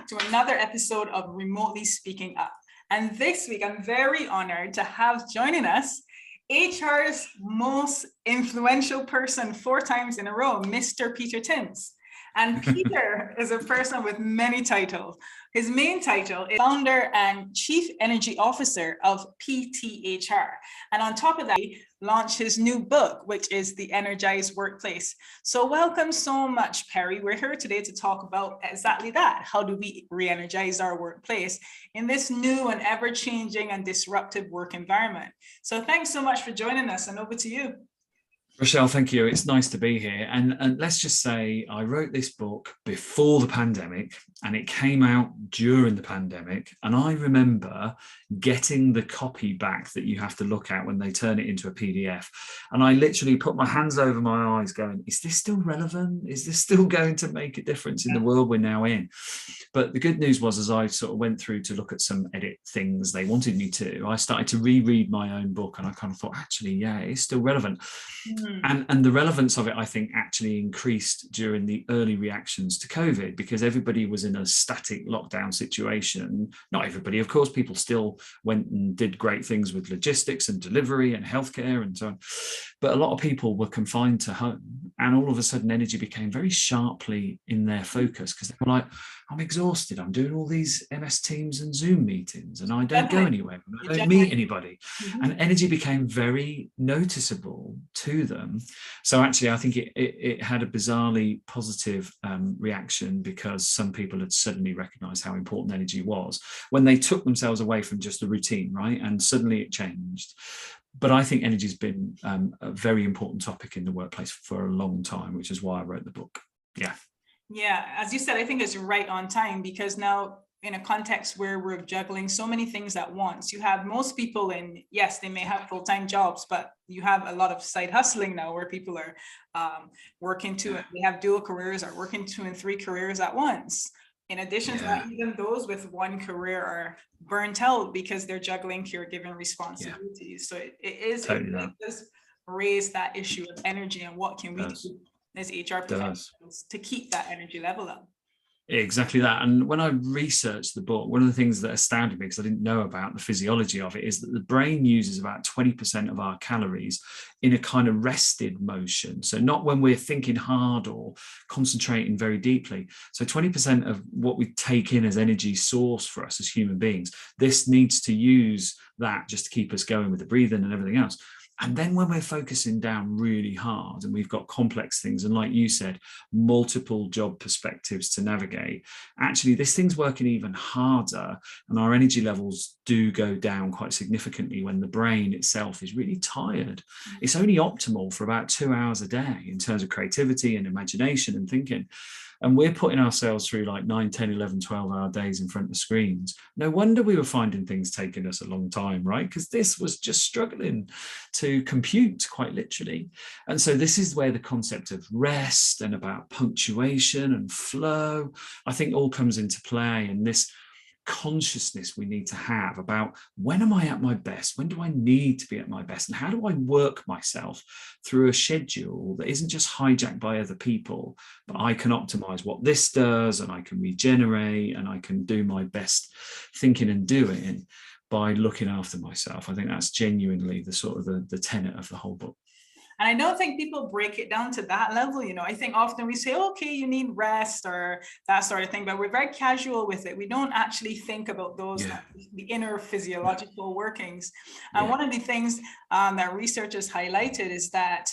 back to another episode of Remotely Speaking Up. And this week, I'm very honored to have joining us HR's most influential person 4 times in a row, Mr. Peter Timms. And Peter is a person with many titles. His main title is founder and chief energy officer of PTHR. And on top of that, he launched his new book, which is The Energized Workplace. So welcome so much, Perry. We're here today to talk about exactly that. How do we re-energize our workplace in this new and ever-changing and disruptive work environment? So thanks so much for joining us, and over to you. Rochelle, thank you. It's nice to be here. And let's just say I wrote this book before the pandemic and it came out during the pandemic. And I remember getting the copy back that you have to look at when they turn it into a PDF. And I literally put my hands over my eyes going, is this still relevant? Is this still going to make a difference in the world we're now in? But the good news was, as I sort of went through to look at some edit things they wanted me to, I started to reread my own book and I kind of thought, actually, yeah, it's still relevant. And the relevance of it, I think, actually increased during the early reactions to COVID because everybody was in a static lockdown situation. Not everybody, of course, people still went and did great things with logistics and delivery and healthcare and so on. But a lot of people were confined to home, and all of a sudden energy became very sharply in their focus because they were like, I'm exhausted. I'm doing all these MS Teams and Zoom meetings and I don't go anywhere. I don't meet anybody. And energy became very noticeable to them. So actually, I think it had a bizarrely positive reaction because some people had suddenly recognized how important energy was when they took themselves away from just the routine, right? And suddenly it changed. But I think energy has been a very important topic in the workplace for a long time, which is why I wrote the book. Yeah, as you said, I think it's right on time because now in a context where we're juggling so many things at once, you have most people in, yes, they may have full-time jobs, but you have a lot of side hustling now where people are working they have dual careers or working 2 and 3 careers at once. In addition to that, even those with 1 career are burnt out because they're juggling caregiving responsibilities. So it does raise that issue of energy and what can we do as HR professionals to keep that energy level up. Exactly that. And when I researched the book, one of the things that astounded me, because I didn't know about the physiology of it, is that the brain uses about 20% of our calories in a kind of rested motion. So not when we're thinking hard or concentrating very deeply. So 20% of what we take in as energy source for us as human beings, this needs to use that just to keep us going with the breathing and everything else. And then when we're focusing down really hard and we've got complex things, and like you said, multiple job perspectives to navigate, actually this thing's working even harder and our energy levels do go down quite significantly when the brain itself is really tired. It's only optimal for about 2 hours a day in terms of creativity and imagination and thinking. And we're putting ourselves through like 9, 10, 11, 12-hour days in front of screens. No wonder we were finding things taking us a long time, right? Because this was just struggling to compute, quite literally. And so this is where the concept of rest and about punctuation and flow, I think all comes into play. And this consciousness we need to have about when am I at my best? When do I need to be at my best? And how do I work myself through a schedule that isn't just hijacked by other people, but I can optimize what this does and I can regenerate and I can do my best thinking and doing by looking after myself. I think that's genuinely the sort of the tenet of the whole book. And I don't think people break it down to that level. You know, I think often we say, okay, you need rest or that sort of thing, but we're very casual with it. We don't actually think about those, the inner physiological workings. And one of the things that researchers highlighted is that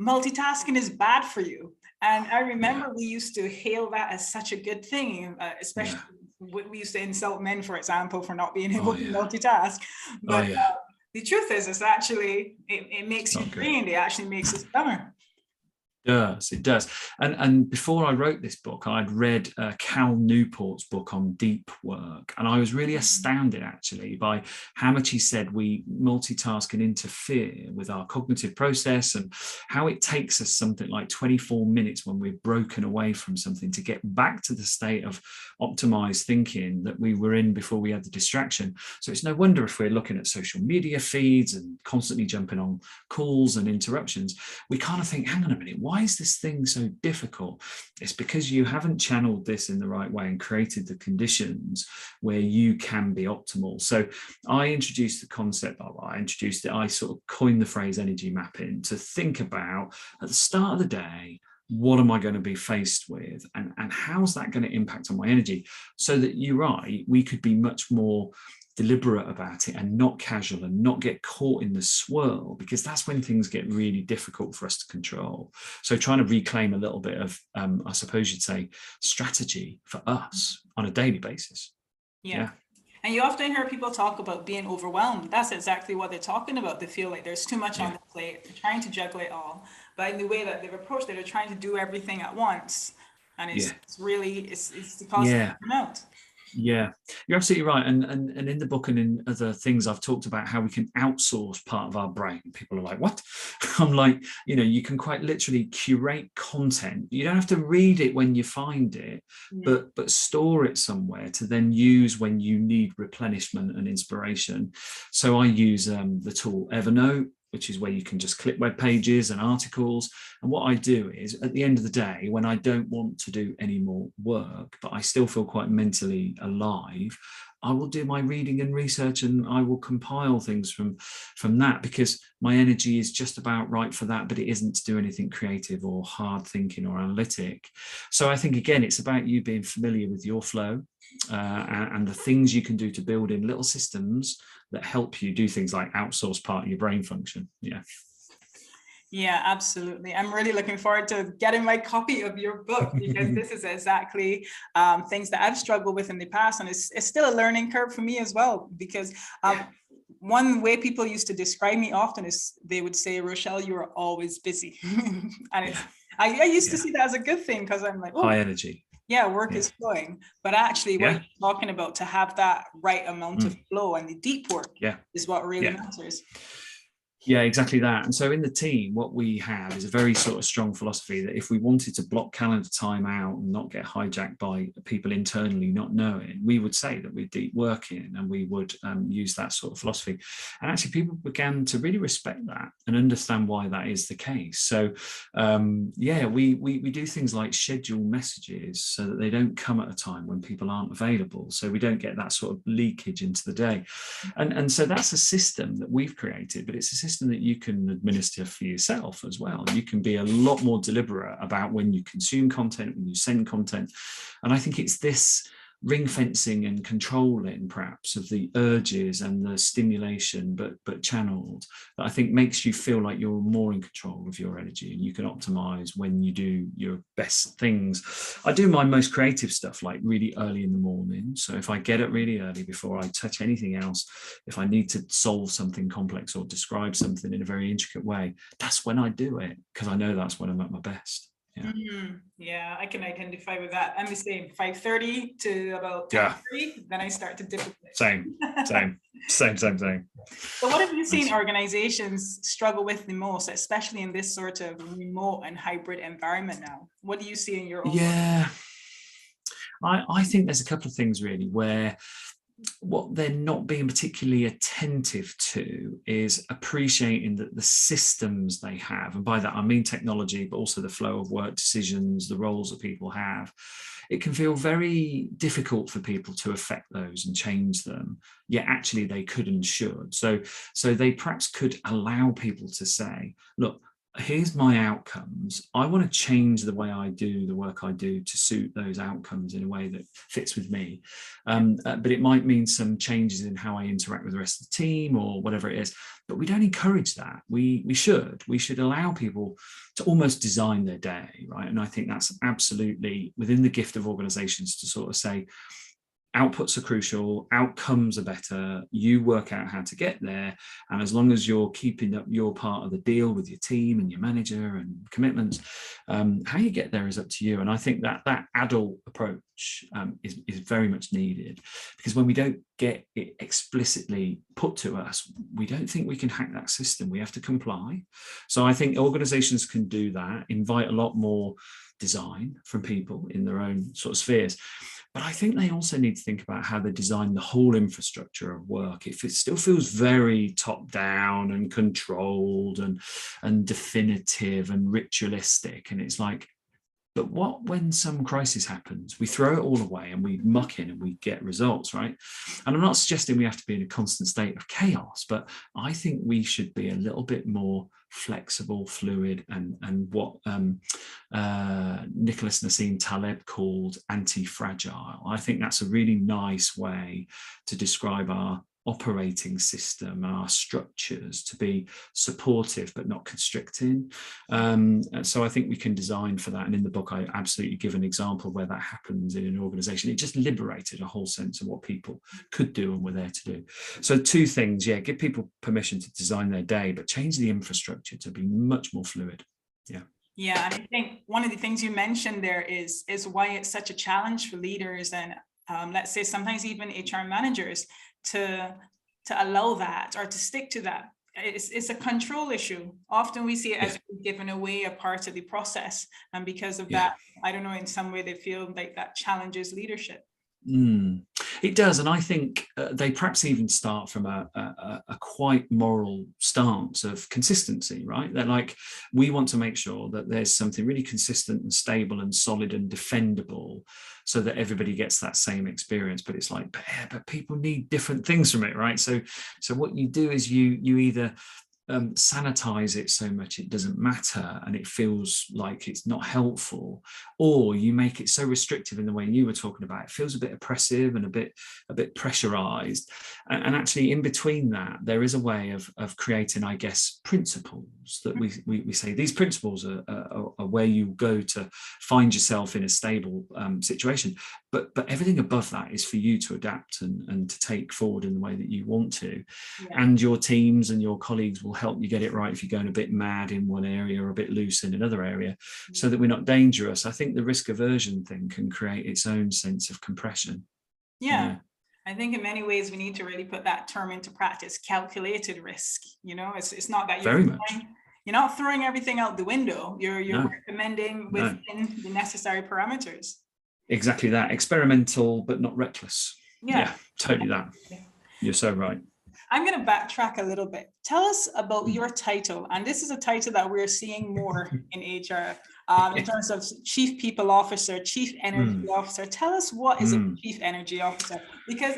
multitasking is bad for you. And I remember we used to hail that as such a good thing, especially we used to insult men, for example, for not being able to multitask. But the truth is actually, it makes you drained. It actually makes us dumber. It does. And before I wrote this book, I'd read Cal Newport's book on deep work. And I was really astounded, actually, by how much he said we multitask and interfere with our cognitive process and how it takes us something like 24 minutes when we're broken away from something to get back to the state of optimized thinking that we were in before we had the distraction. So it's no wonder if we're looking at social media feeds and constantly jumping on calls and interruptions, we kind of think, hang on a minute, why why is this thing so difficult? It's because you haven't channeled this in the right way and created the conditions where you can be optimal. So I introduced the concept, I sort of coined the phrase energy mapping to think about at the start of the day, what am I going to be faced with, and how's that going to impact on my energy, so that you're right, we could be much more deliberate about it and not casual and not get caught in the swirl, because that's when things get really difficult for us to control. So trying to reclaim a little bit of, I suppose you'd say, strategy for us on a daily basis. Yeah. And you often hear people talk about being overwhelmed. That's exactly what they're talking about. They feel like there's too much on the plate. They're trying to juggle it all. But in the way that they've approached it, they're trying to do everything at once. And it's really, it's the cause of burnout. Yeah, you're absolutely right. And in the book and in other things, I've talked about how we can outsource part of our brain. People are like, what? I'm like, you can quite literally curate content. You don't have to read it when you find it, but store it somewhere to then use when you need replenishment and inspiration. So I use the tool Evernote, which is where you can just click web pages and articles. And what I do is, at the end of the day, when I don't want to do any more work, but I still feel quite mentally alive, I will do my reading and research, and I will compile things from that, because my energy is just about right for that, but it isn't to do anything creative or hard thinking or analytic. So I think, again, it's about you being familiar with your flow and the things you can do to build in little systems that help you do things like outsource part of your brain function. Yeah, absolutely. I'm really looking forward to getting my copy of your book, because this is exactly things that I've struggled with in the past. And it's still a learning curve for me as well, because one way people used to describe me often is they would say, Rochelle, you are always busy. And I used to see that as a good thing, because I'm like, oh, high energy. Yeah, work is flowing. But actually what you're talking about, to have that right amount of flow and the deep work is what really matters. Yeah, exactly that. And so in the team, what we have is a very sort of strong philosophy that if we wanted to block calendar time out and not get hijacked by people internally not knowing, we would say that we're deep working, and we would use that sort of philosophy. And actually people began to really respect that and understand why that is the case. So we do things like schedule messages so that they don't come at a time when people aren't available, so we don't get that sort of leakage into the day. And so that's a system that we've created, but it's a system that you can administer for yourself as well. You can be a lot more deliberate about when you consume content, when you send content. And I think it's this ring fencing and controlling perhaps of the urges and the stimulation, but channeled, that I think makes you feel like you're more in control of your energy, and you can optimize when you do your best things. I do my most creative stuff like really early in the morning. So if I get up really early before I touch anything else, if I need to solve something complex or describe something in a very intricate way, that's when I do it, because I know that's when I'm at my best. Yeah, I can identify with that. I'm the same, 5:30 to about 10:30, then I start to dip. Same. So what have you seen organizations struggle with the most, especially in this sort of remote and hybrid environment now? What do you see in your own work? I think there's a couple of things really where what they're not being particularly attentive to is appreciating that the systems they have, and by that I mean technology, but also the flow of work decisions, the roles that people have. It can feel very difficult for people to affect those and change them, yet actually they could and should. So they perhaps could allow people to say, look, here's my outcomes. I want to change the way I do the work I do to suit those outcomes in a way that fits with me. But it might mean some changes in how I interact with the rest of the team or whatever it is. But we don't encourage that. We should allow people to almost design their day, right? And I think that's absolutely within the gift of organizations to sort of say, outputs are crucial, outcomes are better, you work out how to get there, and as long as you're keeping up your part of the deal with your team and your manager and commitments, how you get there is up to you. And I think that adult approach is very much needed, because when we don't get it explicitly put to us, we don't think we can hack that system. We have to comply. So I think organizations can do that, invite a lot more design from people in their own sort of spheres. But I think they also need to think about how they design the whole infrastructure of work. If it still feels very top down and controlled and definitive and ritualistic, and it's like, but what when some crisis happens? We throw it all away and we muck in and we get results, right? And I'm not suggesting we have to be in a constant state of chaos, but I think we should be a little bit more flexible, fluid, and what Nicholas Nassim Taleb called anti-fragile. I think that's a really nice way to describe our operating system, our structures, to be supportive but not constricting. So I think we can design for that. And in the book, I absolutely give an example where that happens in an organization. It just liberated a whole sense of what people could do and were there to do. So two things, yeah, give people permission to design their day, but change the infrastructure to be much more fluid. Yeah. Yeah, and I think one of the things you mentioned there is why it's such a challenge for leaders and let's say sometimes even HR managers to allow that or to stick to that. It's a control issue. Often we see it as giving away a part of the process, and because of that, I don't know, in some way they feel like that challenges leadership. It does, and I think they perhaps even start from a quite moral stance of consistency, right? They're like, we want to make sure that there's something really consistent and stable and solid and defendable, so that everybody gets that same experience. But it's like, but people need different things from it, right? So what you do is you either sanitize it so much it doesn't matter and it feels like it's not helpful, or you make it so restrictive in the way you were talking about, it feels a bit oppressive and a bit pressurized. And actually in between that there is a way of creating, I guess, principles that we say these principles are where you go to find yourself in a stable situation, but everything above that is for you to adapt and to take forward in the way that you want to. And your teams and your colleagues will help you get it right if you're going a bit mad in one area or a bit loose in another area, so that we're not dangerous. I think the risk aversion thing can create its own sense of compression. Yeah. I think in many ways we need to really put that term into practice, calculated risk. It's not that you're not throwing everything out the window. You're recommending within the necessary parameters. Exactly that. Experimental but not reckless. Yeah, totally that. You're so right. I'm going to backtrack a little bit. Tell us about your title. And this is a title that we're seeing more in HR in terms of Chief People Officer, Chief Energy Officer. Tell us, what is a Chief Energy Officer? Because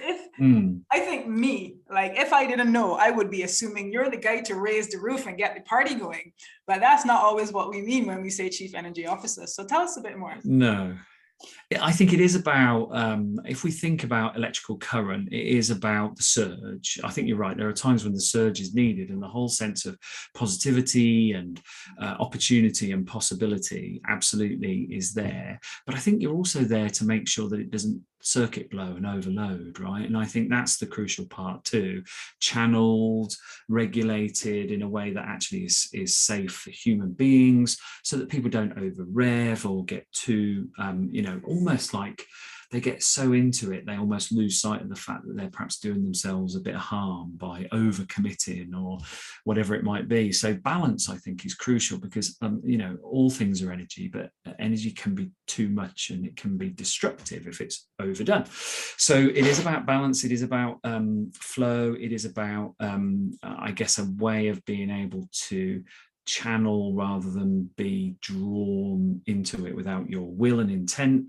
I think if I didn't know, I would be assuming you're the guy to raise the roof and get the party going. But that's not always what we mean when we say Chief Energy Officer. So tell us a bit more. No. I think it is about, if we think about electrical current, it is about the surge. I think you're right. There are times when the surge is needed, and the whole sense of positivity and opportunity and possibility absolutely is there. But I think you're also there to make sure that it doesn't circuit blow and overload, right? And I think that's the crucial part too, channeled, regulated in a way that actually is safe for human beings, so that people don't over rev or get too almost like they get so into it, they almost lose sight of the fact that they're perhaps doing themselves a bit of harm by over-committing or whatever it might be. So balance, I think, is crucial, because, all things are energy, but energy can be too much and it can be destructive if it's overdone. So it is about balance. It is about flow. It is about, I guess, a way of being able to channel rather than be drawn into it without your will and intent.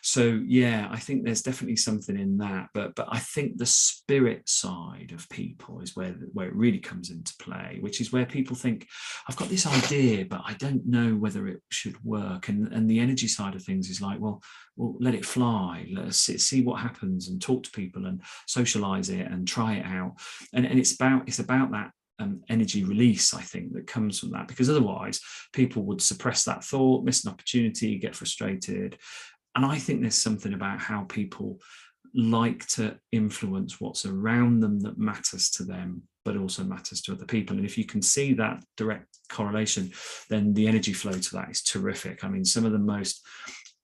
So I think there's definitely something in that, but I think the spirit side of people is where it really comes into play, which is where people think, I've got this idea but I don't know whether it should work, and the energy side of things is like, well let it fly, let us see what happens and talk to people and socialize it and try it out, and it's about that energy release, I think, that comes from that, because otherwise people would suppress that thought, miss an opportunity, get frustrated. And I think there's something about how people like to influence what's around them that matters to them, but also matters to other people. And if you can see that direct correlation, then the energy flow to that is terrific. I mean, some of the most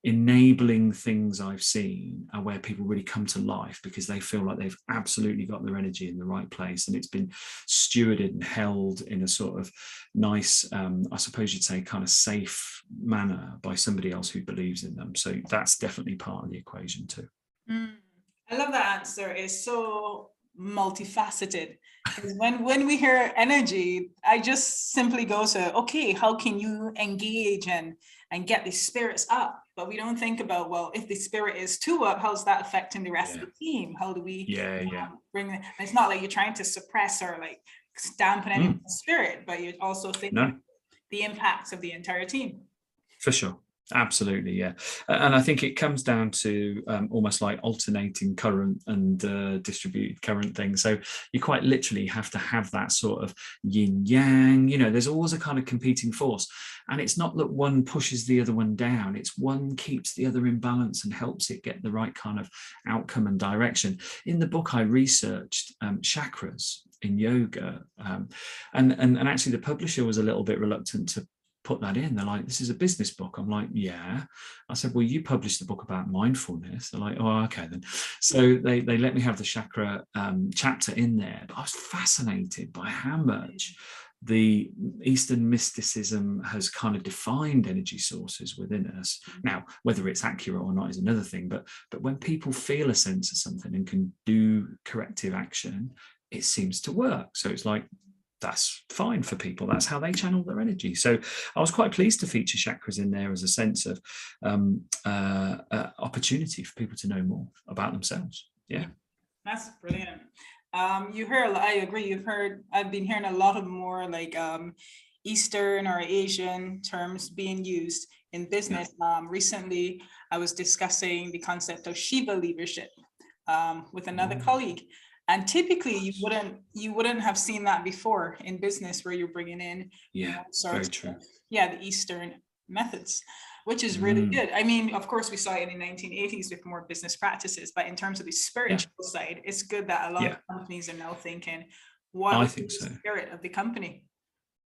enabling things I've seen are where people really come to life because they feel like they've absolutely got their energy in the right place, and it's been stewarded and held in a sort of nice, I suppose you'd say, kind of safe manner by somebody else who believes in them. So that's definitely part of the equation too. Mm. I love that answer. It's so multifaceted. Because when we hear energy, I just simply go to, okay, how can you engage and get the spirits up? But we don't think about, well, if the spirit is too up, how's that affecting the rest of Yeah, the team? How do we yeah. bring it? And it's not like you're trying to suppress or like dampen anyone's Mm, spirit, but you're also thinking no. the impacts of the entire team. For sure. Absolutely, yeah. And I think it comes down to almost like alternating current and distributed current thing. So you quite literally have to have that sort of yin yang, there's always a kind of competing force. And it's not that one pushes the other one down, it's one keeps the other in balance and helps it get the right kind of outcome and direction. In the book, I researched chakras in yoga. And actually the publisher was a little bit reluctant to put that in. They're like, this is a business book. I'm like, yeah. I said, well, you published the book about mindfulness. They're like, oh, okay then. So they let me have the chakra chapter in there. But I was fascinated by how much the Eastern mysticism has kind of defined energy sources within us. Now, whether it's accurate or not is another thing, but when people feel a sense of something and can do corrective action, it seems to work. So it's like, that's fine for people. That's how they channel their energy. So I was quite pleased to feature chakras in there as a sense of opportunity for people to know more about themselves. Yeah. That's brilliant. You heard, I agree. I've been hearing a lot of more like Eastern or Asian terms being used in business. Recently, I was discussing the concept of Shiva leadership with another colleague. And typically you wouldn't have seen that before in business where you're bringing in very true. The Eastern methods, which is really good. I mean, of course, we saw it in the 1980s with more business practices, but in terms of the spiritual side, it's good that a lot of companies are now thinking, what is the spirit of the company?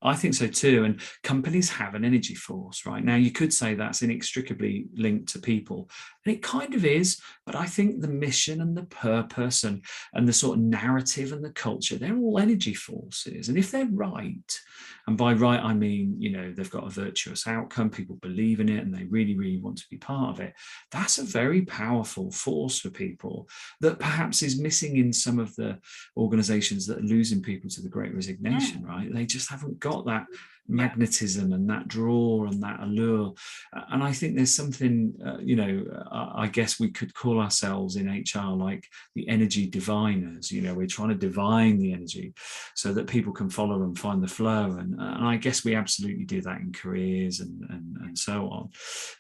I think so too. And companies have an energy force, right? Now, you could say that's inextricably linked to people. And it kind of is. But I think the mission and the purpose and the sort of narrative and the culture, they're all energy forces. And if they're right, and by right, I mean, they've got a virtuous outcome, people believe in it, and they really, really want to be part of it. That's a very powerful force for people that perhaps is missing in some of the organizations that are losing people to the Great Resignation, right? They just haven't got that magnetism and that draw and that allure. And I think there's something, I guess we could call ourselves in HR like the energy diviners. We're trying to divine the energy so that people can follow and find the flow. And I guess we absolutely do that in careers and so on.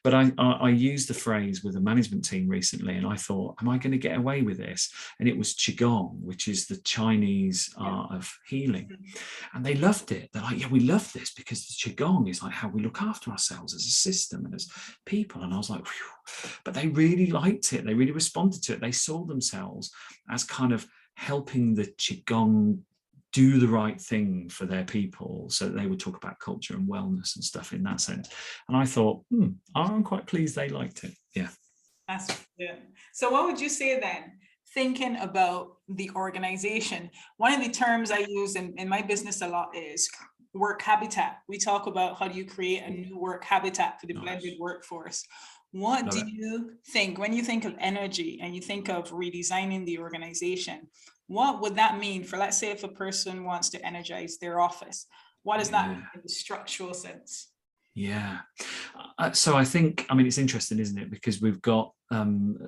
But I used the phrase with a management team recently, and I thought, am I going to get away with this? And it was Qigong, which is the Chinese art of healing. And they loved it. They're like, yeah, we love this because the Qigong is like how we look after ourselves as a system and as people. And I was like, phew. But they really liked it. They really responded to it. They saw themselves as kind of helping the Qigong do the right thing for their people. So they would talk about culture and wellness and stuff in that sense. And I thought, I'm quite pleased they liked it. Yeah. That's good. So what would you say then? Thinking about the organization, one of the terms I use in my business a lot is work habitat. We talk about how do you create a new work habitat for the blended workforce. What do you think when you think of energy and you think of redesigning the organization? What would that mean for, let's say, if a person wants to energize their office? What does that mean in the structural sense? Yeah. So I think, it's interesting, isn't it? Because we've got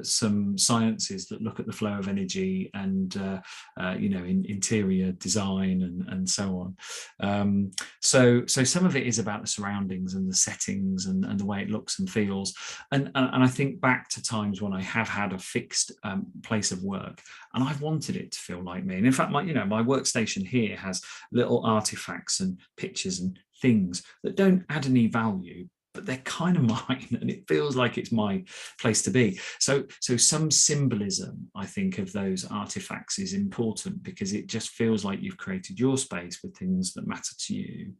some sciences that look at the flow of energy and, in interior design and so on. So some of it is about the surroundings and the settings and the way it looks and feels. And I think back to times when I have had a fixed place of work and I've wanted it to feel like me. And in fact, my workstation here has little artifacts and pictures and things that don't add any value, but they're kind of mine and it feels like it's my place to be. So some symbolism, I think, of those artifacts is important because it just feels like you've created your space with things that matter to you.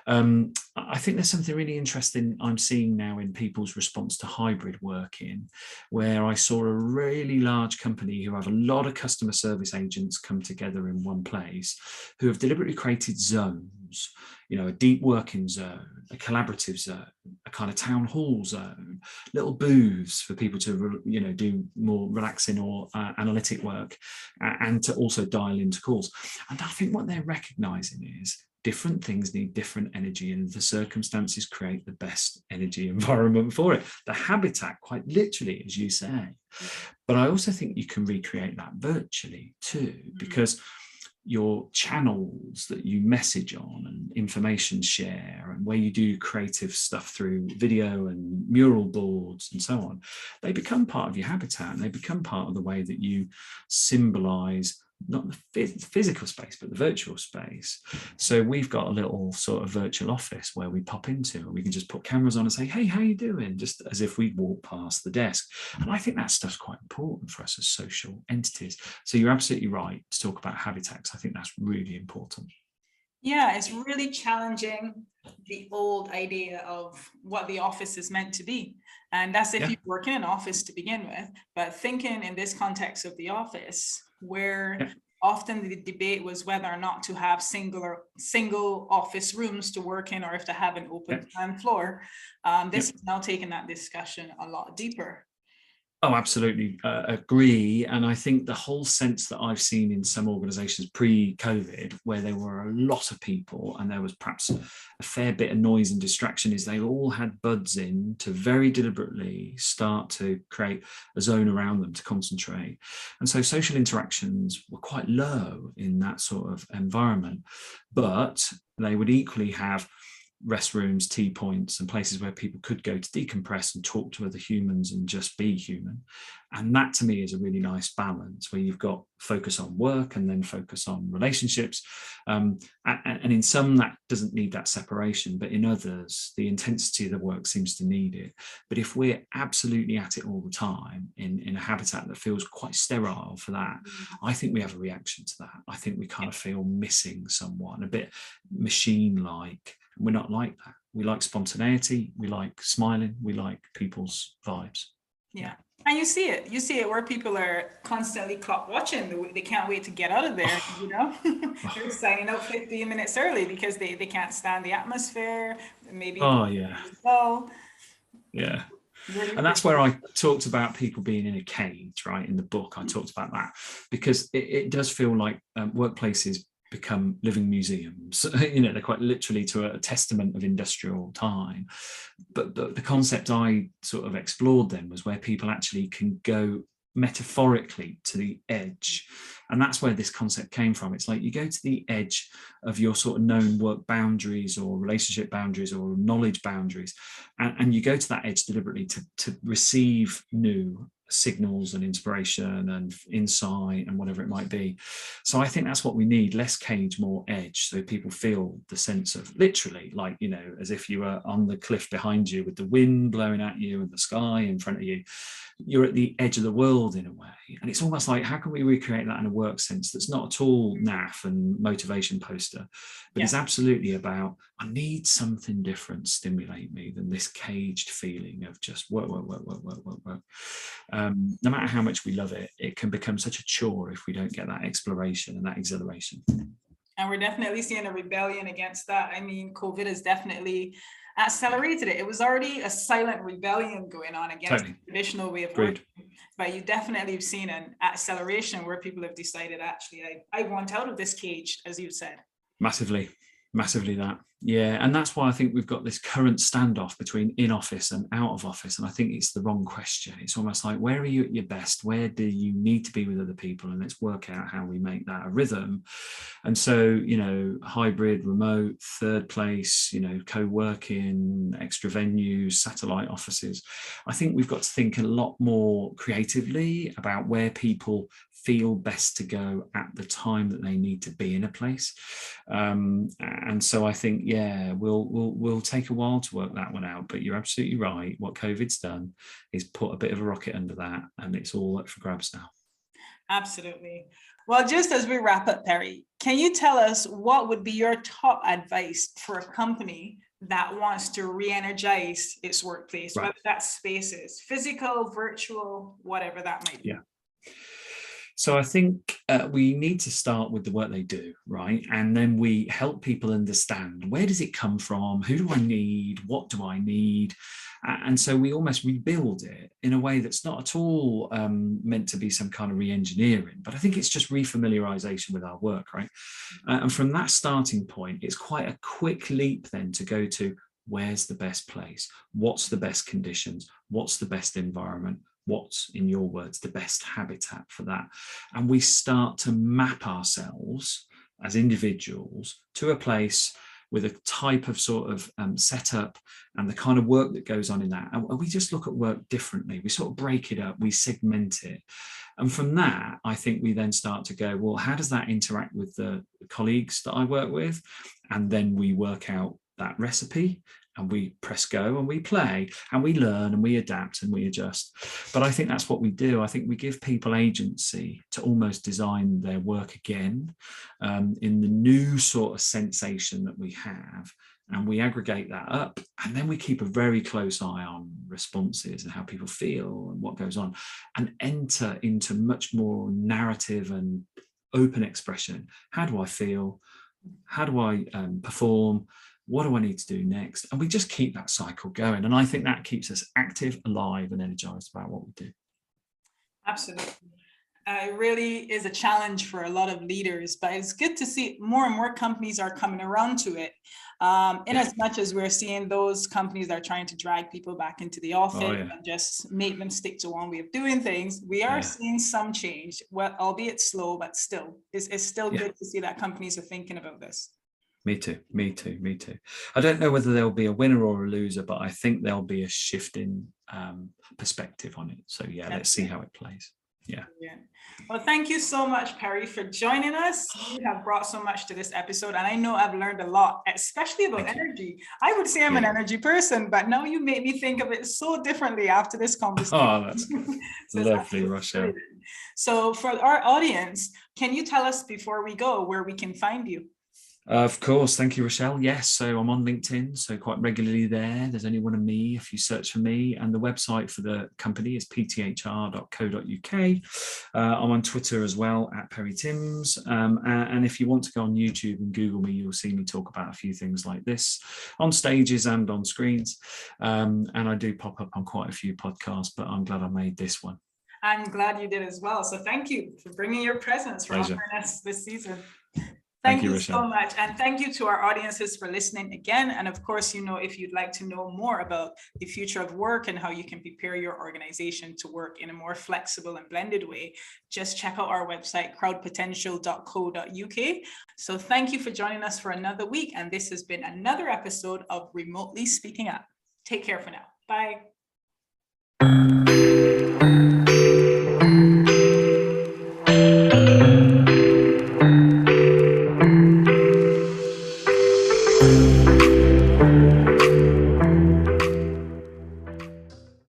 I think there's something really interesting I'm seeing now in people's response to hybrid working, where I saw a really large company who have a lot of customer service agents come together in one place who have deliberately created zones. zones, you know, a deep working zone, a collaborative zone, a kind of town hall zone, little booths for people to, you know, do more relaxing or analytic work, and to also dial into calls. And I think what they're recognizing is different things need different energy, and the circumstances create the best energy environment for it. The habitat, quite literally, as you say. But I also think you can recreate that virtually too, because your channels that you message on and information share, and where you do creative stuff through video and mural boards and so on, they become part of your habitat, and they become part of the way that you symbolize not the physical space, but the virtual space. So we've got a little sort of virtual office where we pop into, and we can just put cameras on and say, hey, how you doing? Just as if we walk past the desk. And I think that stuff's quite important for us as social entities. So you're absolutely right to talk about habitats. I think that's really important. Yeah, it's really challenging the old idea of what the office is meant to be. And that's if you work in an office to begin with, but thinking in this context of the office, where often the debate was whether or not to have single office rooms to work in, or if to have an open plan floor. This is now taking that discussion a lot deeper. Oh, absolutely agree. And I think the whole sense that I've seen in some organizations pre-COVID, where there were a lot of people and there was perhaps a fair bit of noise and distraction, is they all had buds in to very deliberately start to create a zone around them to concentrate. And so social interactions were quite low in that sort of environment, but they would equally have restrooms, tea points, and places where people could go to decompress and talk to other humans and just be human. And that to me is a really nice balance, where you've got focus on work and then focus on relationships. And in some that doesn't need that separation, but in others, the intensity of the work seems to need it. But if we're absolutely at it all the time in a habitat that feels quite sterile for that, I think we have a reaction to that. I think we kind of feel missing someone, a bit machine-like. We're not like that. We like spontaneity. We like smiling. We like people's vibes. Yeah. And you see it where people are constantly clock watching. They can't wait to get out of there, you know. They're signing up 15 minutes early because they can't stand the atmosphere. Maybe well. Yeah. And that's where I talked about people being in a cage, right? In the book, I talked about that, because it does feel like workplaces become living museums. You know, they're quite literally to a testament of industrial time. But the concept I sort of explored then was where people actually can go metaphorically to the edge. And that's where this concept came from. It's like you go to the edge of your sort of known work boundaries or relationship boundaries or knowledge boundaries, and you go to that edge deliberately to receive new signals and inspiration and insight and whatever it might be. So I think that's what we need: less cage, more edge, so people feel the sense of, literally, like, you know, as if you were on the cliff behind you with the wind blowing at you and the sky in front of you. You're at the edge of the world in a way. And it's almost like, how can we recreate that in a work sense that's not at all naff and motivation poster, but it's absolutely about, I need something different stimulate me than this caged feeling of just work. No matter how much we love it, it can become such a chore if we don't get that exploration and that exhilaration. And we're definitely seeing a rebellion against that. I mean, COVID has definitely accelerated it. It was already a silent rebellion going on against the traditional way of working. But you definitely have seen an acceleration where people have decided, actually, I want out of this cage, as you said. Massively that. Yeah, and that's why I think we've got this current standoff between in office and out of office. And I think it's the wrong question. It's almost like, where are you at your best? Where do you need to be with other people? And let's work out how we make that a rhythm. And so, you know, hybrid, remote, third place, you know, co-working, extra venues, satellite offices. I think we've got to think a lot more creatively about where people feel best to go at the time that they need to be in a place. And so I think, we'll take a while to work that one out, but you're absolutely right. What COVID's done is put a bit of a rocket under that, and it's all up for grabs now. Absolutely. Well, just as we wrap up, Perry, can you tell us what would be your top advice for a company that wants to re-energize its workplace, whether that's spaces, physical, virtual, whatever that might be? So I think we need to start with the work they do, right? And then we help people understand, where does it come from? Who do I need? What do I need? And so we almost rebuild it in a way that's not at all meant to be some kind of re-engineering, but I think it's just refamiliarization with our work, right? And from that starting point, it's quite a quick leap then to go to, where's the best place? What's the best conditions? What's the best environment? What's, in your words, the best habitat for that? And we start to map ourselves as individuals to a place with a type of sort of setup and the kind of work that goes on in that. And we just look at work differently. We sort of break it up, we segment it. And from that, I think we then start to go, well, how does that interact with the colleagues that I work with? And then we work out that recipe, and we press go and we play and we learn and we adapt and we adjust. But I think that's what we do. I think we give people agency to almost design their work again in the new sort of sensation that we have. And we aggregate that up, and then we keep a very close eye on responses and how people feel and what goes on, and enter into much more narrative and open expression. How do I feel? How do I perform? What do I need to do next? And we just keep that cycle going. And I think that keeps us active, alive, and energized about what we do. Absolutely. It really is a challenge for a lot of leaders, but it's good to see more and more companies are coming around to it. In as much as we're seeing those companies that are trying to drag people back into the office and just make them stick to one way of doing things, we are seeing some change, well, albeit slow, but still, it's still good to see that companies are thinking about this. Me too. I don't know whether there'll be a winner or a loser, but I think there'll be a shift in perspective on it. So let's see how it plays. Yeah. Well, thank you so much, Perry, for joining us. You have brought so much to this episode, and I know I've learned a lot, especially about energy. I would say I'm an energy person, but now you make me think of it so differently after this conversation. Oh, that's lovely, Rochelle. So for our audience, can you tell us before we go where we can find you? Of course. Thank you, Rochelle. Yes. So I'm on LinkedIn, so quite regularly there. There's only one of me if you search for me. And the website for the company is pthr.co.uk. I'm on Twitter as well, at Perry Timms. And if you want to go on YouTube and Google me, you'll see me talk about a few things like this on stages and on screens. And I do pop up on quite a few podcasts, but I'm glad I made this one. I'm glad you did as well. So thank you for bringing your presence for offering us this season. Thank you so much. And thank you to our audiences for listening again. And of course, if you'd like to know more about the future of work and how you can prepare your organization to work in a more flexible and blended way, just check out our website, crowdpotential.co.uk. So thank you for joining us for another week. And this has been another episode of Remotely Speaking Up. Take care for now. Bye.